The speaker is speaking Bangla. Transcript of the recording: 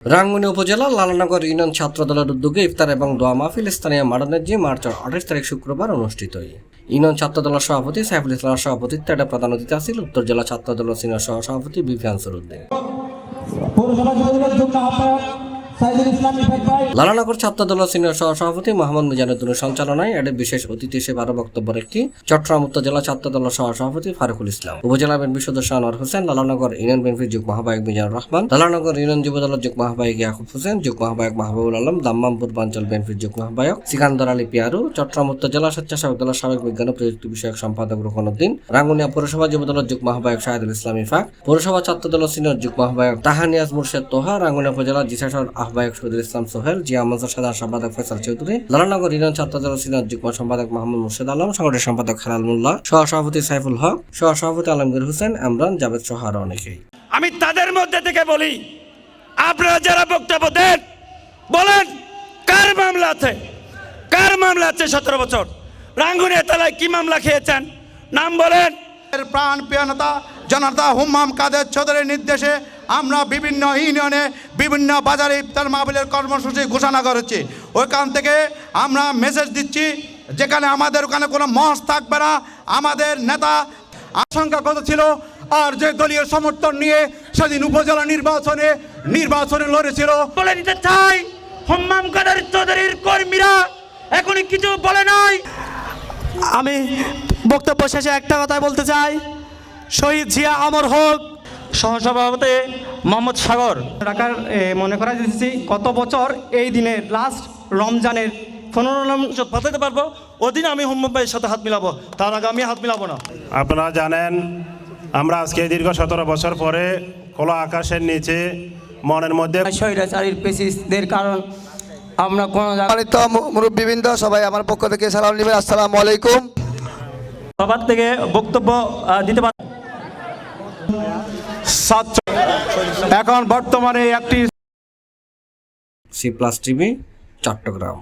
রাঙ্গুনি উপজেলা লালনগর ইউনিয়ন ছাত্র দলের উদ্যোগে ইফতার এবং দোয়া মাহফিল স্থানীয় মারানেজি মার্চ 28 তারিখ শুক্রবার অনুষ্ঠিত হয়। ইউনিয়ন ছাত্র দলের সভাপতি সাইফুল ইসলামের সভাপতিত্বে এটা প্রধান অতিথি ছিল উত্তর জেলা ছাত্র দলের সিনিয়র সহসভাপতি বিপি আনসারউদ্দিন। লালনগর ছাত্র দলের সিনিয়র সহসভাপতি মোহাম্মদ মিজানুদ্দিনের সঞ্চালনায় এর বিশেষ অতিথি হিসেবে আরো বক্তব্য রাখেন চট্টগ্রাম উত্তর জেলা ছাত্র দলের সহসভাপতি ফারুকুল ইসলাম, উপজেলা বিএনপি সদস্য আনোয়ার হোসেন, লালনগর ইউনিয়ন বিএনপির যুগ্ম আহ্বায়ক মিজানুর রহমান, লালনগর ইউনিয়ন যুব দলের যুগ্ম আহ্বায়ক ইয়াকুব হোসেন, যুগ্ম আহ্বায়ক মাহবুবুল আলম, দাম্মাম পূর্বাঞ্চল বিএনপির যুগ্ম আহ্বায়ক সিকান্দর আলী পিয়ারু, চট্টগ্রাম উত্তর জেলা স্বেচ্ছাসেবক দলের সাবেক বিজ্ঞান ও প্রযুক্তি বিষয়ক সম্পাদক রুকনউদ্দিন, রাঙ্গুনিয়া পৌরসভা যুব দলের যুগ্ম আহ্বায়ক শাহিদুল ইসলাম ইফাক, পৌরসভা ছাত্র দলের সিনিয়র যুগ্ম আহ্বায়ক তাহানিয়াজ মুর্শেদ তোহা, রাঙ্গুনিয়া উপজেলা জিসাসর আহ্বায়ক শহীদুল ইসলাম সোহেল, জিয়া মঞ্চের সাধারণ সম্পাদক ফয়সাল চৌধুরী, লালনগর ইউনিয়ন ছাত্র দলের সিনিয়র যুগ্ম সম্পাদক মোহাম্মদ মুর্শেদ আলম, সংগঠন সম্পাদক হেলাল মোল্লা, সহসভাপতি সাইফুল হক, সহসভাপতি আলমগীর হোসেন, ইমরান, জাভেদ সহ আরো অনেকেই। আমি তাদের মধ্যে থেকে বলি, আপনারা যারা বক্তব্য দেন বলেন কার মামলা আছে, কার মামলা আছে 17 বছর রাঙ্গুনিয়া থানায় কি মামলা খেয়েছেন নাম বলেন। প্রাণ প্রিয় নেতা জনতা হুম্মাম কাদের চৌধুরীর নির্দেশে আমরা বিভিন্ন ইউনিয়নে বিভিন্ন বাজারে ইফতার মাহফিলের কর্মসূচি ঘোষণা করেছি। ওইখান থেকে আমরা মেসেজ দিচ্ছি যেখানে আমাদের ওখানে কোনো মহস থাকবে না। আমাদের নেতা আশঙ্কা কত ছিল আর যে দলীয় সমর্থন নিয়ে সেদিন উপজেলা নির্বাচনে লড়েছিল বলে দিতে চাই, হুম্মাম কাদের চৌধুরীর কর্মীরা এখনই কিছু বলে নাই। আমি বক্তব্য শেষে একটা কথাই বলতে চাই, শহীদ জিয়া অমর হোক। সহসভাপতি মোহাম্মদ সাগর ঢাকার মনে করা দিচ্ছি গত বছর এই দিনে লাস্ট রমজানের 15 বাঁচাতে পারবো ওদিন আমি হুম্মাম ভাইয়ের সাথে হাত মিলাবো, তার আগে আমি হাত মিলাবো না। আপনারা জানেন আমরা আজকে দীর্ঘ 17 বছর পরে খোলা আকাশের নিচে মনের মধ্যে স্বৈরাচারীর পেশিসদের কারণ আমরা কোনো মুরব্বীবৃন্দ সবাই আমার পক্ষ থেকে সালাম নেবেন। আসসালামু আলাইকুম। সবার থেকে বক্তব্য দিতে পার। এখন বর্তমানে একটি সি প্লাস টিভি, চট্টগ্রাম।